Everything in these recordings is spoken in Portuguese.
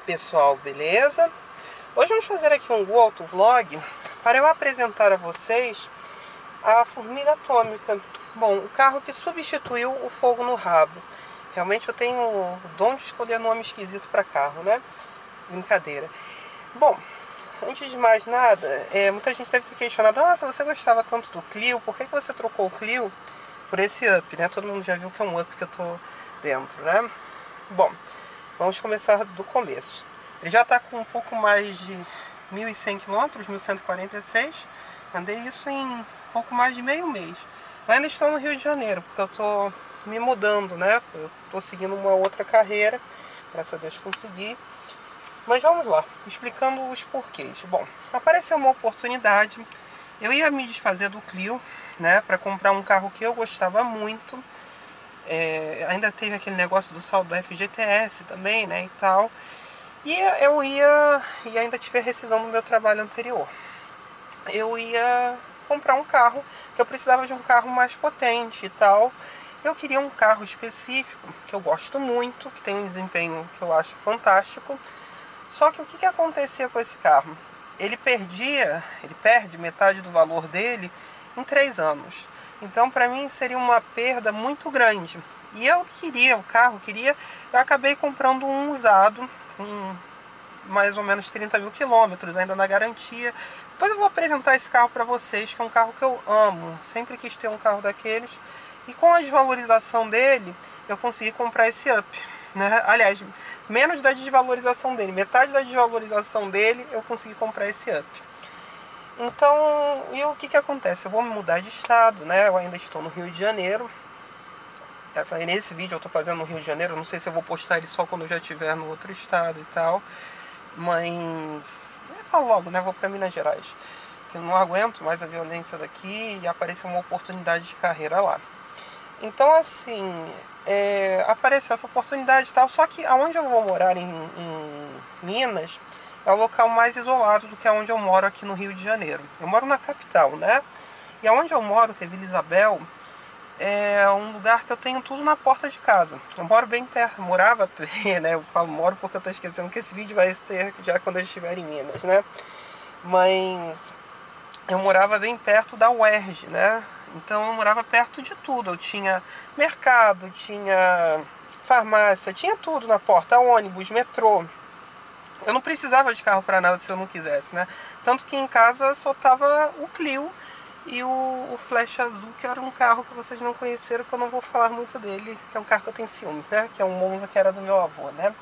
Pessoal, beleza? Hoje vamos fazer aqui um autovlog para eu apresentar a vocês a formiga atômica. Bom, o carro que substituiu o fogo no rabo. Realmente eu tenho o dom de escolher nome esquisito para carro, né? Brincadeira. Bom, antes de mais nada, muita gente deve ter questionado: nossa, você gostava tanto do Clio, por que você trocou o Clio por esse Up, né? Todo mundo já viu que é um Up que eu tô dentro, né? Bom, vamos começar do começo. Ele já está com um pouco mais de 1.100 km, 1.146. Andei isso em pouco mais de meio mês. Eu ainda estou no Rio de Janeiro, porque eu estou me mudando, né? Eu estou seguindo uma outra carreira, graças a Deus consegui. Mas vamos lá, explicando os porquês. Bom, apareceu uma oportunidade. Eu ia me desfazer do Clio, né? Para comprar um carro que eu gostava muito. Ainda teve aquele negócio do saldo do FGTS também, né, e tal. E eu ia, e ainda tive a rescisão no meu trabalho anterior. Eu ia comprar um carro, que eu precisava de um carro mais potente e tal. Eu queria um carro específico, que eu gosto muito, que tem um desempenho que eu acho fantástico. Só que o que acontecia com esse carro? Ele perde metade do valor dele em 3 anos. Então, para mim, seria uma perda muito grande. E eu queria o carro, eu acabei comprando um usado, com mais ou menos 30 mil quilômetros, ainda na garantia. Depois eu vou apresentar esse carro para vocês, que é um carro que eu amo. Sempre quis ter um carro daqueles. E com a desvalorização dele, eu consegui comprar esse Up, né? Aliás, menos da desvalorização dele, metade da desvalorização dele, eu consegui comprar esse Up. Então, e o que acontece? Eu vou me mudar de estado, né? Eu ainda estou no Rio de Janeiro. Nesse vídeo eu estou fazendo no Rio de Janeiro, não sei se eu vou postar ele só quando eu já estiver no outro estado e tal. Mas eu falo logo, né? Vou para Minas Gerais, que eu não aguento mais a violência daqui e apareceu uma oportunidade de carreira lá. Então, assim, apareceu essa oportunidade e tal, só que aonde eu vou morar em Minas é o local mais isolado do que aonde eu moro aqui no Rio de Janeiro. Eu moro na capital, né? E aonde eu moro, que é Vila Isabel, é um lugar que eu tenho tudo na porta de casa. Eu moro bem perto, morava, né? Eu falo moro porque eu tô esquecendo que esse vídeo vai ser já quando eu estiver em Minas, né? Mas eu morava bem perto da UERJ, né? Então eu morava perto de tudo. Eu tinha mercado, tinha farmácia, tinha tudo na porta, ônibus, metrô. Eu não precisava de carro para nada se eu não quisesse, né? Tanto que em casa só tava o Clio e o Flash azul, que era um carro que vocês não conheceram, que eu não vou falar muito dele, que é um carro que eu tenho ciúme, né? Que é um Monza que era do meu avô, né?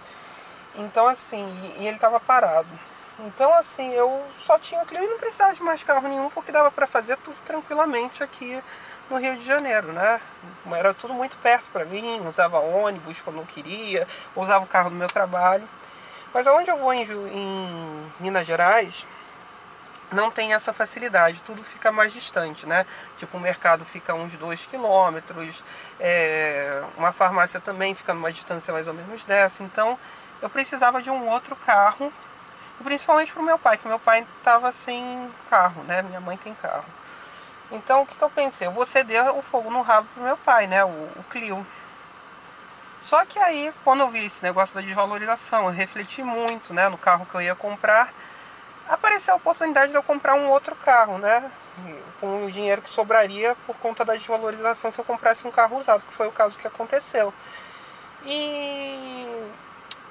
Então assim, e ele tava parado. Então assim, eu só tinha o Clio e não precisava de mais carro nenhum, porque dava para fazer tudo tranquilamente aqui no Rio de Janeiro, né? Era tudo muito perto para mim, usava ônibus quando eu queria, usava o carro do meu trabalho. Mas aonde eu vou em Minas Gerais, não tem essa facilidade, tudo fica mais distante, né? Tipo, o mercado fica a uns 2 quilômetros, uma farmácia também fica numa distância mais ou menos dessa. Então, eu precisava de um outro carro, e principalmente para o meu pai, que meu pai estava sem carro, né? Minha mãe tem carro. Então, o que eu pensei? Eu vou ceder o fogo no rabo pro meu pai, né? O Clio. Só que aí, quando eu vi esse negócio da desvalorização, eu refleti muito, né, no carro que eu ia comprar. Apareceu a oportunidade de eu comprar um outro carro, né, com o dinheiro que sobraria por conta da desvalorização se eu comprasse um carro usado, que foi o caso que aconteceu. E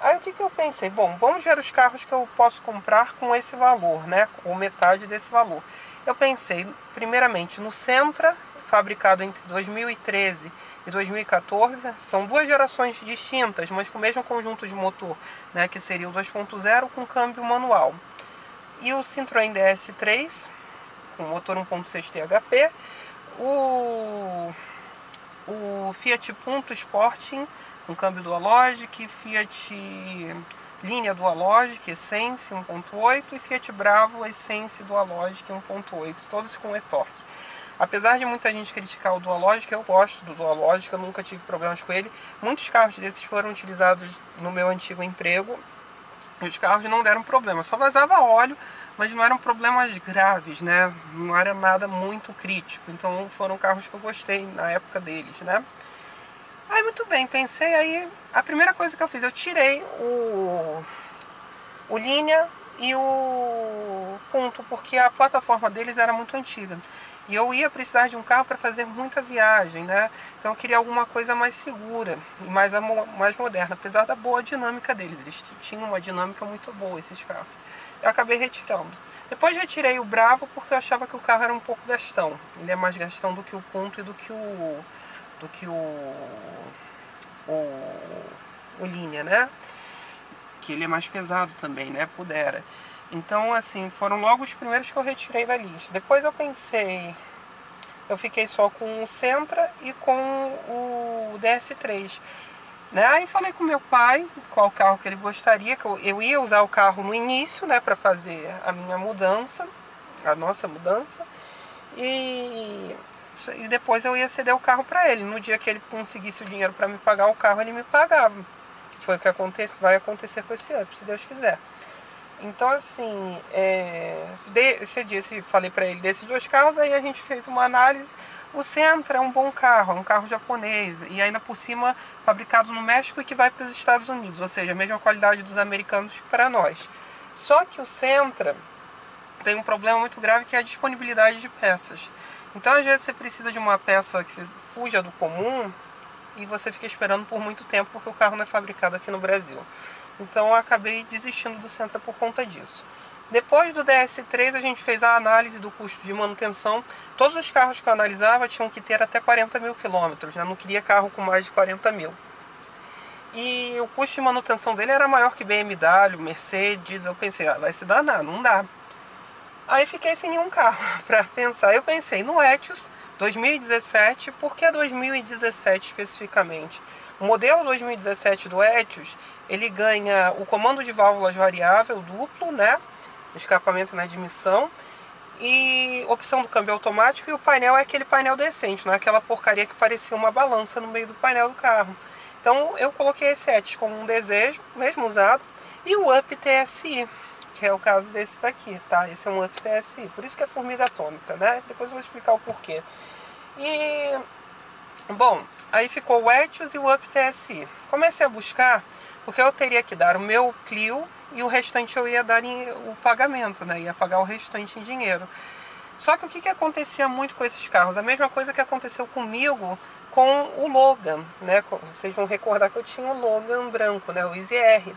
aí o que eu pensei? Bom, vamos ver os carros que eu posso comprar com esse valor, né, ou metade desse valor. Eu pensei, primeiramente, no Sentra, fabricado entre 2013 e 2014. São duas gerações distintas, mas com o mesmo conjunto de motor, né, que seria o 2.0 com câmbio manual. E o Citroën DS3, com motor 1.6 THP. O Fiat Punto Sporting, com câmbio Dualogic. Fiat Linea Dualogic Essence 1.8 e Fiat Bravo Essence Dualogic 1.8, todos com e-torque. Apesar de muita gente criticar o Dualogic, eu gosto do Dualogic, eu nunca tive problemas com ele. Muitos carros desses foram utilizados no meu antigo emprego e os carros não deram problema, só vazava óleo, mas não eram problemas graves, né? Não era nada muito crítico, então foram carros que eu gostei na época deles, né? Aí muito bem, pensei, aí a primeira coisa que eu fiz, eu tirei o Linea e o Punto, porque a plataforma deles era muito antiga. E eu ia precisar de um carro para fazer muita viagem, né? Então eu queria alguma coisa mais segura e mais moderna, apesar da boa dinâmica deles. Eles tinham uma dinâmica muito boa, esses carros. Eu acabei retirando. Depois retirei o Bravo porque eu achava que o carro era um pouco gastão. Ele é mais gastão do que o Punto e do que o Linea, né? Que ele é mais pesado também, né? Pudera. Então, assim, foram logo os primeiros que eu retirei da lista. Depois eu pensei, eu fiquei só com o Sentra e com o DS3. Né? Aí falei com meu pai qual carro que ele gostaria, que eu ia usar o carro no início, né, para fazer a minha mudança, a nossa mudança, e depois eu ia ceder o carro para ele. No dia que ele conseguisse o dinheiro para me pagar o carro, ele me pagava. Que foi o que vai acontecer com esse Up, se Deus quiser. Então, assim, esse dia falei para ele desses dois carros, aí a gente fez uma análise. O Sentra é um bom carro, é um carro japonês, e ainda por cima fabricado no México e que vai para os Estados Unidos, ou seja, a mesma qualidade dos americanos para nós. Só que o Sentra tem um problema muito grave, que é a disponibilidade de peças. Então, às vezes, você precisa de uma peça que fuja do comum e você fica esperando por muito tempo, porque o carro não é fabricado aqui no Brasil. Então eu acabei desistindo do Sentra por conta disso. Depois do DS3 a gente fez a análise do custo de manutenção. Todos os carros que eu analisava tinham que ter até 40 mil quilômetros, né? Não queria carro com mais de 40 mil. E o custo de manutenção dele era maior que BMW, Mercedes. Eu pensei, vai se danar, não dá. Aí fiquei sem nenhum carro para pensar. Eu pensei no Etios 2017. Por que 2017 especificamente? O modelo 2017 do Etios, ele ganha o comando de válvulas variável duplo, né? Escapamento na admissão, e opção do câmbio automático, e o painel é aquele painel decente, não é aquela porcaria que parecia uma balança no meio do painel do carro. Então eu coloquei esse Etios como um desejo, mesmo usado, e o Up TSI, que é o caso desse daqui, tá? Esse é um Up TSI, por isso que é formiga atômica, né? Depois eu vou explicar o porquê. E, bom, aí ficou o Etios e o Up TSI. Comecei a buscar, porque eu teria que dar o meu Clio e o restante eu ia dar o pagamento, né? Ia pagar o restante em dinheiro. Só que o que acontecia muito com esses carros? A mesma coisa que aconteceu comigo com o Logan, né? Vocês vão recordar que eu tinha o Logan branco, né? O Easy R.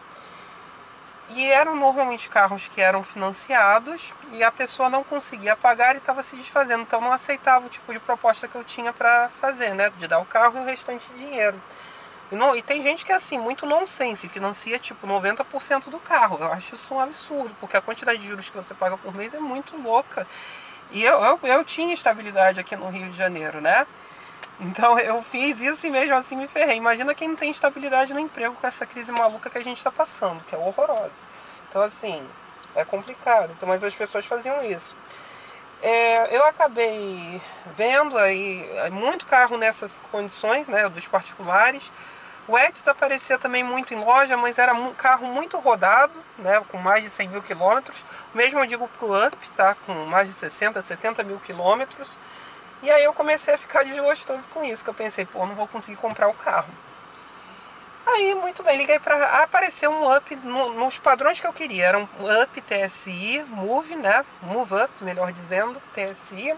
E eram normalmente carros que eram financiados e a pessoa não conseguia pagar e estava se desfazendo. Então não aceitava o tipo de proposta que eu tinha para fazer, né? De dar o carro e o restante de dinheiro. E tem gente que é assim, muito nonsense, financia tipo 90% do carro. Eu acho isso um absurdo, porque a quantidade de juros que você paga por mês é muito louca. E eu tinha estabilidade aqui no Rio de Janeiro, né? Então eu fiz isso e mesmo assim me ferrei. Imagina quem não tem estabilidade no emprego com essa crise maluca que a gente está passando, que é horrorosa. Então assim, é complicado, mas as pessoas faziam isso. Eu acabei vendo aí muito carro nessas condições, né, dos particulares. O Etios aparecia também muito em loja, mas era um carro muito rodado, né, com mais de 100 mil quilômetros. Mesmo eu digo pro Up, tá, com mais de 60, 70 mil quilômetros. E aí eu comecei a ficar desgostoso com isso, que eu pensei, pô, não vou conseguir comprar o carro. Aí, muito bem, liguei para aparecer um Up nos padrões que eu queria. Era um Up TSI, Move, né? Move Up, melhor dizendo, TSI.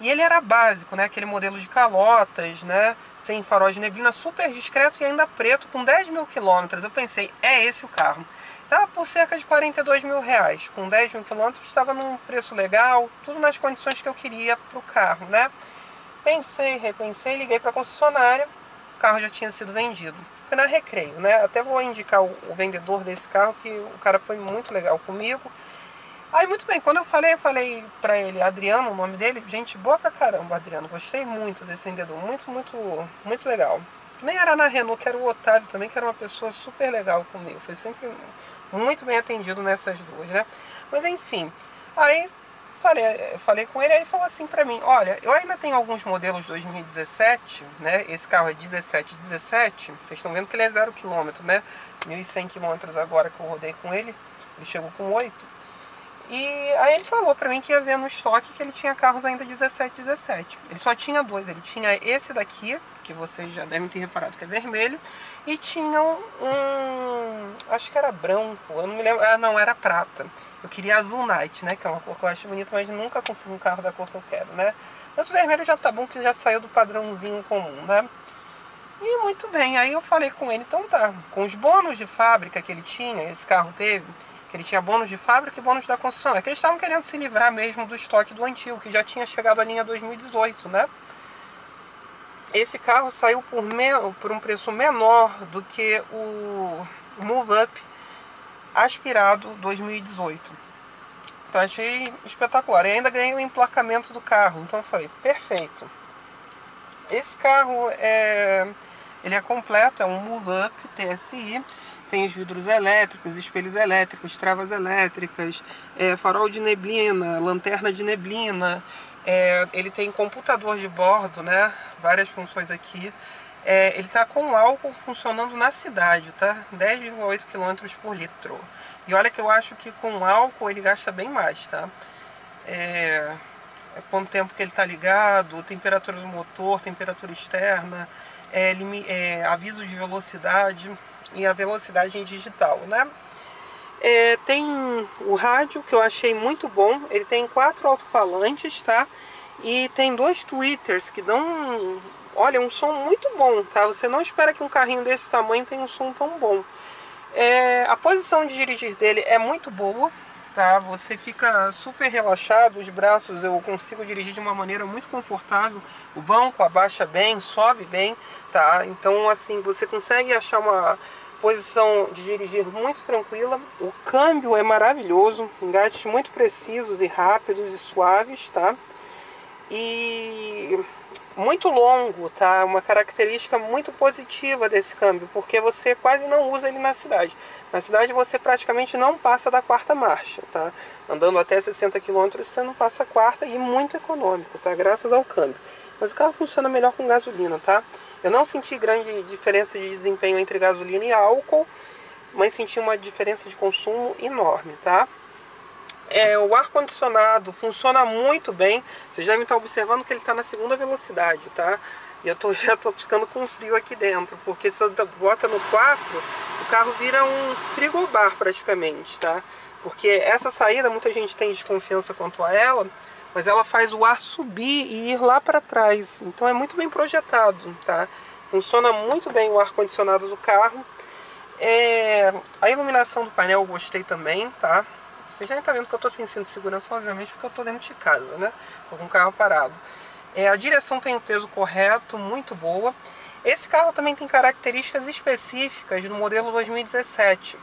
E ele era básico, né? Aquele modelo de calotas, né? Sem farol de neblina, super discreto e ainda preto, com 10 mil quilômetros. Eu pensei, é esse o carro. Estava por cerca de 42 mil reais. Com 10 mil quilômetros, estava num preço legal, tudo nas condições que eu queria para o carro, né? Pensei, repensei, liguei para a concessionária, o carro já tinha sido vendido. Foi na Recreio, né? Até vou indicar o vendedor desse carro, que o cara foi muito legal comigo. Aí, muito bem, quando eu falei pra ele, Adriano, o nome dele, gente boa pra caramba, Adriano. Gostei muito desse vendedor, muito legal. Nem era na Renault, que era o Otávio também, que era uma pessoa super legal comigo. Foi sempre muito bem atendido nessas duas, né? Mas enfim, aí falei com ele, aí falou assim pra mim, olha, eu ainda tenho alguns modelos 2017, né? Esse carro é 17, vocês estão vendo que ele é 0 km, né? 1.100 km agora que eu rodei com ele, ele chegou com 8. E aí ele falou pra mim que ia ver no estoque que ele tinha carros ainda 17. Ele só tinha dois, ele tinha esse daqui, que vocês já devem ter reparado que é vermelho, e tinha acho que era branco, eu não me lembro, não, era prata. Eu queria azul night, né, que é uma cor que eu acho bonita, mas nunca consigo um carro da cor que eu quero, né. Mas o vermelho já tá bom, que já saiu do padrãozinho comum, né. E muito bem, aí eu falei com ele, então tá, com os bônus de fábrica que ele tinha, esse carro teve, que ele tinha bônus de fábrica e bônus da construção. É que eles estavam querendo se livrar mesmo do estoque do antigo, que já tinha chegado à linha 2018, né? Esse carro saiu por um preço menor do que o Move Up aspirado 2018. Então achei espetacular. E ainda ganhei o emplacamento do carro. Então eu falei, perfeito. Esse carro ele é completo, é um Move Up TSI. Tem os vidros elétricos, espelhos elétricos, travas elétricas, farol de neblina, lanterna de neblina. Ele tem computador de bordo, né? Várias funções aqui. Ele está com álcool funcionando na cidade, tá? 10,8 km por litro. E olha que eu acho que com álcool ele gasta bem mais, tá? Quanto tempo que ele está ligado, temperatura do motor, temperatura externa, aviso de velocidade e a velocidade em digital, né? Tem o rádio, que eu achei muito bom. Ele tem 4 alto-falantes, tá? E tem 2 tweeters que dão, olha, um som muito bom, tá? Você não espera que um carrinho desse tamanho tenha um som tão bom. A posição de dirigir dele é muito boa, tá? Você fica super relaxado, os braços eu consigo dirigir de uma maneira muito confortável. O banco abaixa bem, sobe bem, tá? Então assim, você consegue achar uma posição de dirigir muito tranquila. O câmbio é maravilhoso, engates muito precisos e rápidos e suaves, tá? E muito longo, tá? Uma característica muito positiva desse câmbio, porque você quase não usa ele na cidade. Na cidade você praticamente não passa da quarta marcha, tá? Andando até 60 km você não passa a quarta, e muito econômico, tá? Graças ao câmbio. Mas o carro funciona melhor com gasolina, tá? Eu não senti grande diferença de desempenho entre gasolina e álcool, mas senti uma diferença de consumo enorme, tá? O ar-condicionado funciona muito bem. Vocês devem estar observando que ele está na segunda velocidade, tá? E eu já estou ficando com frio aqui dentro, porque se você bota no 4, o carro vira um frigobar praticamente, tá? Porque essa saída, muita gente tem desconfiança quanto a ela, mas ela faz o ar subir e ir lá para trás. Então é muito bem projetado, tá? Funciona muito bem o ar-condicionado do carro. A iluminação do painel eu gostei também, tá? Você já está vendo que eu estou sem cinto de segurança, obviamente, porque eu estou dentro de casa, né? Estou com o carro parado. A direção tem o peso correto, muito boa. Esse carro também tem características específicas do modelo 2017.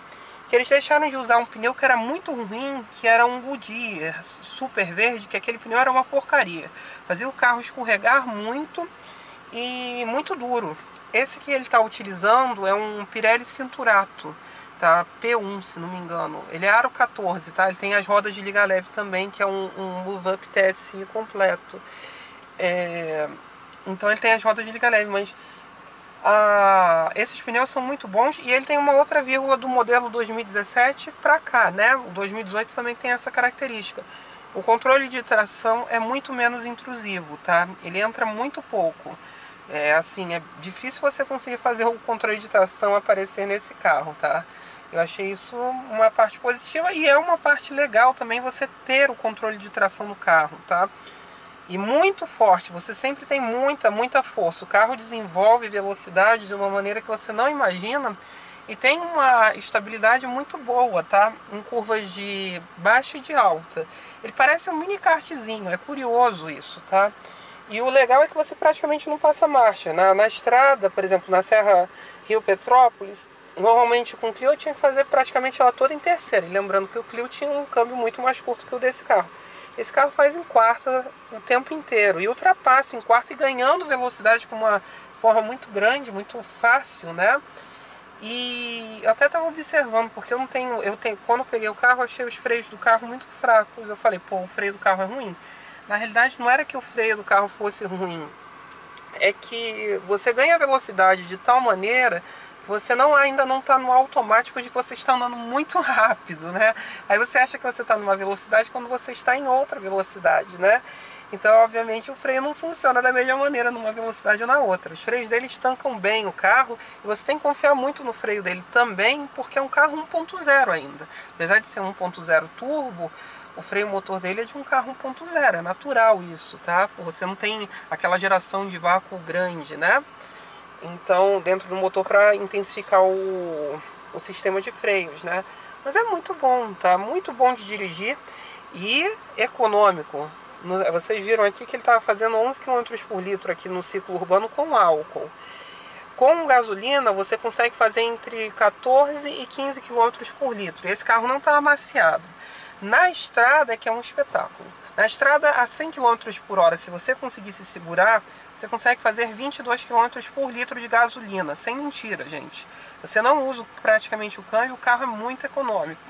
Que eles deixaram de usar um pneu que era muito ruim, que era um Goodyear super verde, que aquele pneu era uma porcaria. Fazia o carro escorregar muito e muito duro. Esse que ele está utilizando é um Pirelli Cinturato, tá? P1, se não me engano. Ele é aro 14, tá? Ele tem as rodas de liga leve também, que é um Move Up TSI completo. Então ele tem as rodas de liga leve, mas esses pneus são muito bons. E ele tem uma outra vírgula do modelo 2017 para cá, né? O 2018 também tem essa característica. O controle de tração é muito menos intrusivo, tá? Ele entra muito pouco. Assim, é difícil você conseguir fazer o controle de tração aparecer nesse carro, tá? Eu achei isso uma parte positiva, e é uma parte legal também você ter o controle de tração no carro, tá? E muito forte, você sempre tem muita força. O carro desenvolve velocidade de uma maneira que você não imagina, e tem uma estabilidade muito boa, tá? Em curvas de baixa e de alta. Ele parece um mini kartzinho, é curioso isso, tá? E o legal é que você praticamente não passa marcha. Na estrada, por exemplo, na Serra Rio Petrópolis, normalmente com o Clio eu tinha que fazer praticamente ela toda em terceira. E lembrando que o Clio tinha um câmbio muito mais curto que o desse carro. Esse carro faz em quarta o tempo inteiro e ultrapassa em quarta, e ganhando velocidade com uma forma muito grande, muito fácil, né? E eu até estava observando, porque quando eu peguei o carro, eu achei os freios do carro muito fracos. Eu falei, pô, o freio do carro é ruim. Na realidade não era que o freio do carro fosse ruim, é que você ganha velocidade de tal maneira que você ainda não está no automático de que você está andando muito rápido, né? Aí você acha que você está numa velocidade quando você está em outra velocidade, né? Então, obviamente, o freio não funciona da mesma maneira numa velocidade ou na outra. Os freios dele estancam bem o carro e você tem que confiar muito no freio dele também, porque é um carro 1.0 ainda. Apesar de ser 1.0 turbo, o freio motor dele é de um carro 1.0, é natural isso, tá? Você não tem aquela geração de vácuo grande, né? Então, dentro do motor para intensificar o sistema de freios, né? Mas é muito bom, tá? Muito bom de dirigir e econômico. Vocês viram aqui que ele estava fazendo 11 km por litro aqui no ciclo urbano com álcool. Com gasolina, você consegue fazer entre 14 e 15 km por litro. E esse carro não está amaciado. Na estrada é que é um espetáculo. Na estrada a 100 km por hora, se você conseguir se segurar, você consegue fazer 22 km por litro de gasolina. Sem mentira, gente. Você não usa praticamente o câmbio, o carro é muito econômico.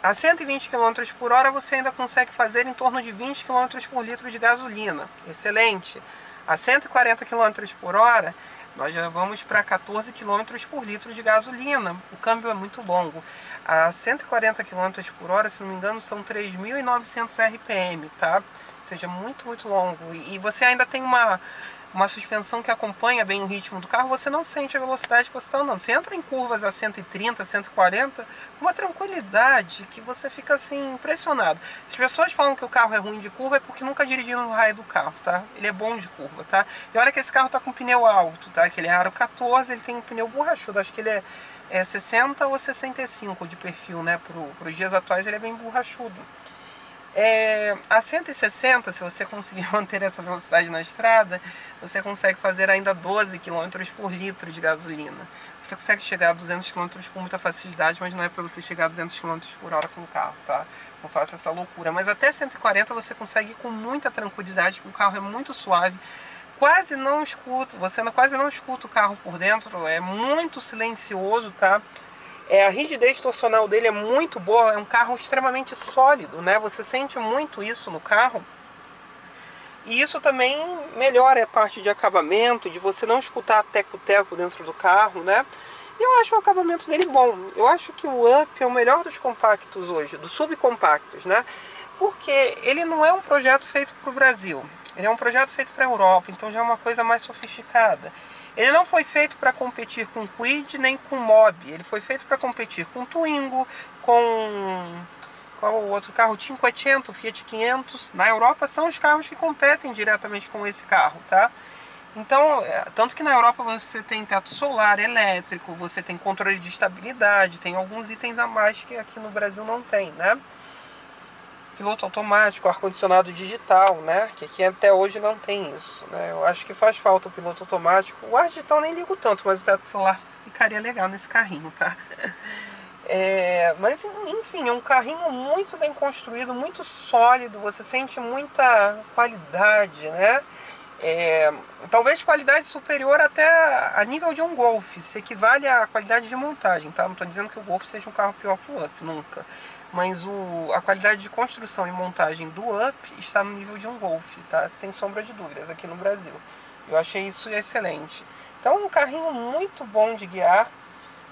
A 120 km por hora você ainda consegue fazer em torno de 20 km por litro de gasolina. Excelente. A 140 km por hora nós já vamos para 14 km por litro de gasolina. O câmbio é muito longo. A 140 km por hora, se não me engano, são 3.900 RPM, tá? Ou seja, muito, muito longo. E você ainda tem uma suspensão que acompanha bem o ritmo do carro, você não sente a velocidade que você está andando. Você entra em curvas a 130, 140, com uma tranquilidade que você fica assim, impressionado. Se as pessoas falam que o carro é ruim de curva, é porque nunca dirigiram no raio do carro, tá? Ele é bom de curva, tá? E olha que esse carro tá com pneu alto, tá? Que ele é aro 14, ele tem um pneu borrachudo, acho que ele é 60 ou 65 de perfil, né? Para os dias atuais ele é bem borrachudo. A 160, se você conseguir manter essa velocidade na estrada, você consegue fazer ainda 12 km por litro de gasolina. Você consegue chegar a 200 km com muita facilidade, mas não é para você chegar a 200 km por hora com o carro, tá? Não faça essa loucura. Mas até 140 você consegue ir com muita tranquilidade, que o carro é muito suave. Quase não escuta, quase não escuta o carro por dentro, é muito silencioso, tá? A rigidez torcional dele é muito boa, é um carro extremamente sólido, né? Você sente muito isso no carro. E isso também melhora a parte de acabamento, de você não escutar teco-teco dentro do carro, né? E eu acho o acabamento dele bom. Eu acho que o Up é o melhor dos compactos hoje, dos subcompactos, né? Porque ele não é um projeto feito para o Brasil. Ele é um projeto feito para a Europa, então já é uma coisa mais sofisticada. Ele não foi feito para competir com Kwid nem com Mobi. Ele foi feito para competir com Twingo, com qual o outro carro? Cinquecento, Fiat 500. Na Europa são os carros que competem diretamente com esse carro, tá? Então, tanto que na Europa você tem teto solar, elétrico, você tem controle de estabilidade, tem alguns itens a mais que aqui no Brasil não tem, né? Piloto automático, ar-condicionado digital, né? Que aqui até hoje não tem isso, né? Eu acho que faz falta o piloto automático. O ar digital eu nem ligo tanto, mas o teto solar ficaria legal nesse carrinho, tá? Mas enfim, é um carrinho muito bem construído, muito sólido, você sente muita qualidade, né? Talvez qualidade superior até a nível de um Golf, se equivale à qualidade de montagem, tá? Não estou dizendo que o Golf seja um carro pior que o Up, nunca. Mas a qualidade de construção e montagem do Up está no nível de um Golf, tá? Sem sombra de dúvidas, aqui no Brasil. Eu achei isso excelente. Então, um carrinho muito bom de guiar.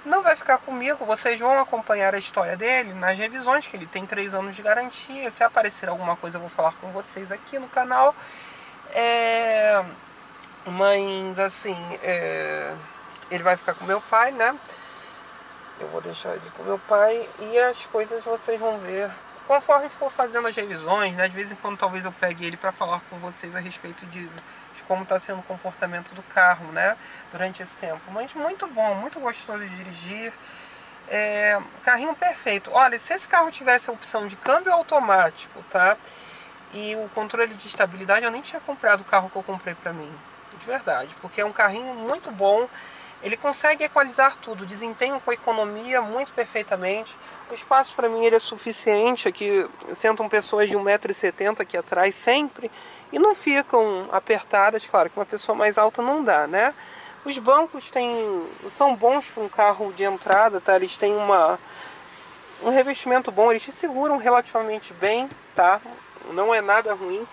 Não vai ficar comigo, vocês vão acompanhar a história dele nas revisões, que ele tem 3 anos de garantia. Se aparecer alguma coisa, eu vou falar com vocês aqui no canal. Mas, assim, ele vai ficar com meu pai, né? Eu vou deixar ele com meu pai e as coisas vocês vão ver conforme for fazendo as revisões, né? De vez em quando talvez eu pegue ele para falar com vocês a respeito de como está sendo o comportamento do carro, né? Durante esse tempo. Mas muito bom, muito gostoso de dirigir. Carrinho perfeito. Olha, se esse carro tivesse a opção de câmbio automático, tá? E o controle de estabilidade, eu nem tinha comprado o carro que eu comprei para mim. De verdade, porque é um carrinho muito bom. Ele consegue equalizar tudo, desempenho com economia muito perfeitamente. O espaço para mim ele é suficiente. Aqui sentam pessoas de 1,70 m aqui atrás sempre e não ficam apertadas. Claro que uma pessoa mais alta não dá, né? Os bancos são bons para um carro de entrada, tá? Eles têm um revestimento bom, eles te seguram relativamente bem, tá? Não é nada ruim.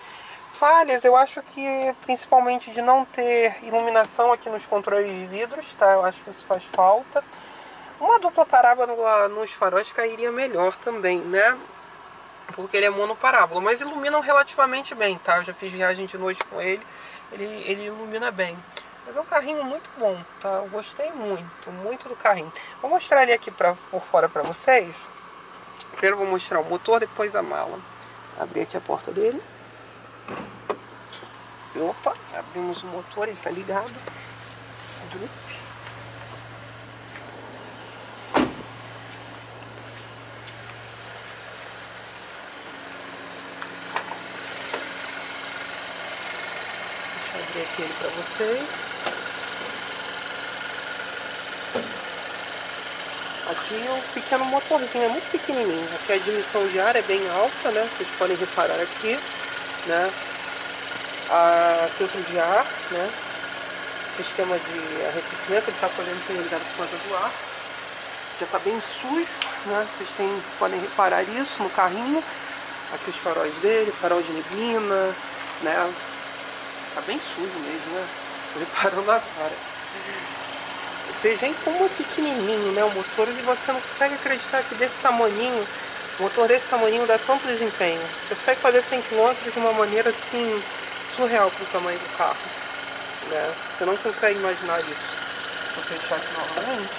Falhas, eu acho que principalmente de não ter iluminação aqui nos controles de vidros, tá? Eu acho que isso faz falta. Uma dupla parábola nos faróis cairia melhor também, né? Porque ele é monoparábola, mas iluminam relativamente bem, tá? Eu já fiz viagem de noite com ele, ele ilumina bem. Mas é um carrinho muito bom, tá? Eu gostei muito, muito do carrinho. Vou mostrar ele aqui por fora pra vocês. Primeiro vou mostrar o motor, depois a mala. Abrir aqui a porta dele. Opa, abrimos o motor, ele tá ligado. Deixa eu abrir aqui ele pra vocês. Aqui o pequeno motorzinho é muito pequenininho. Aqui a admissão de ar é bem alta, né? Vocês podem reparar aqui, né? A filtro de ar, né? Sistema de arrefecimento, ele está podendo ter ligado por conta do ar. Já está bem sujo, né? Vocês podem reparar isso no carrinho. Aqui os faróis dele, farol de neblina, né? Tá bem sujo mesmo, né? Tô reparando agora. Vocês veem como é pequenininho, né? O motor, e você não consegue acreditar que desse tamaninho, um motor desse tamaninho dá tanto desempenho. Você consegue fazer 100 km de uma maneira assim surreal para o tamanho do carro, né? Você não consegue imaginar isso. Vou fechar aqui novamente.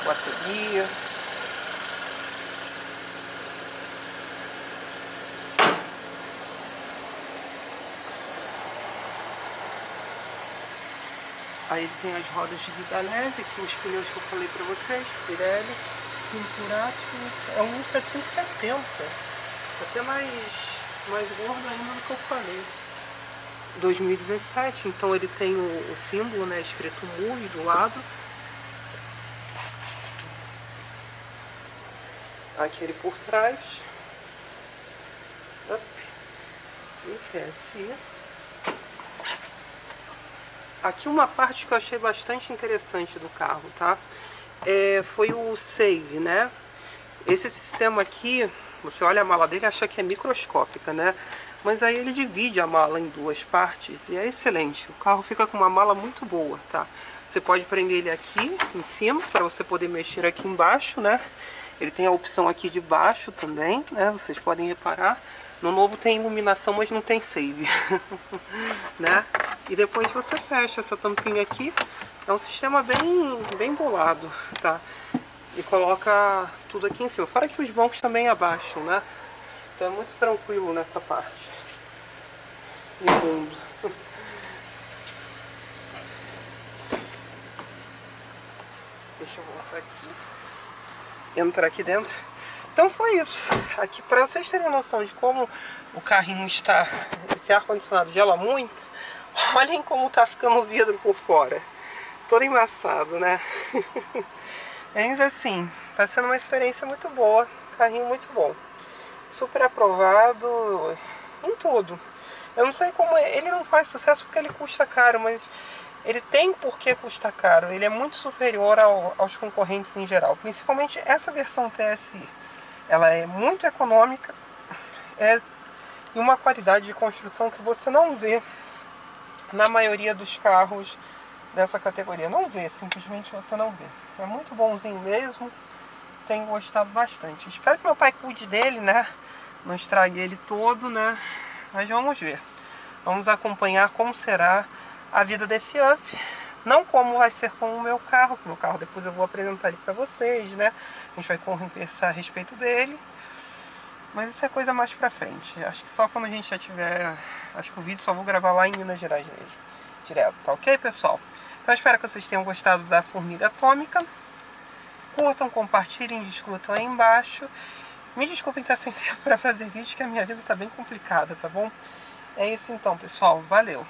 Bateria. Aí ele tem as rodas de liga leve, aqui os pneus que eu falei para vocês, Pirelli, Cinturato, é um 770, até mais gordo ainda do que eu falei. 2017, então ele tem o símbolo, né, escrito MUI do lado. Aqui ele por trás. E TSI. Aqui uma parte que eu achei bastante interessante do carro, tá? Foi o Save, né? Esse sistema aqui, você olha a mala dele e acha que é microscópica, né? Mas aí ele divide a mala em duas partes e é excelente. O carro fica com uma mala muito boa, tá? Você pode prender ele aqui em cima para você poder mexer aqui embaixo, né? Ele tem a opção aqui de baixo também, né? Vocês podem reparar. No novo tem iluminação, mas não tem save, né? E depois você fecha essa tampinha aqui. É um sistema bem bolado, tá? E coloca tudo aqui em cima. Fora que os bancos também abaixam, né? Então é muito tranquilo nessa parte. E fundo. Deixa eu voltar aqui. Entrar aqui dentro. Então foi isso. Aqui para vocês terem noção de como o carrinho está. Esse ar-condicionado gela muito. Olhem como tá ficando o vidro por fora. Todo embaçado, né? Mas assim, tá sendo uma experiência muito boa. Carrinho muito bom. Super aprovado em tudo. Eu não sei como ele não faz sucesso porque ele custa caro, mas ele tem por que custa caro. Ele é muito superior aos concorrentes em geral. Principalmente essa versão TSI. Ela é muito econômica. E uma qualidade de construção que você não vê na maioria dos carros dessa categoria. Não vê, simplesmente você não vê. É muito bonzinho mesmo. Tenho gostado bastante. Espero que meu pai cuide dele, né? Não estrague ele todo, né? Mas vamos ver. Vamos acompanhar como será a vida desse Up. Não como vai ser com o meu carro. Que o meu carro depois eu vou apresentar ele para vocês, né? A gente vai conversar a respeito dele. Mas isso é coisa mais pra frente. Acho que só quando a gente já tiver... Acho que o vídeo só vou gravar lá em Minas Gerais mesmo. Direto, tá ok, pessoal? Então espero que vocês tenham gostado da formiga atômica. Curtam, compartilhem, discutam aí embaixo. Me desculpem estar sem tempo para fazer vídeo, que a minha vida tá bem complicada, tá bom? É isso então, pessoal. Valeu!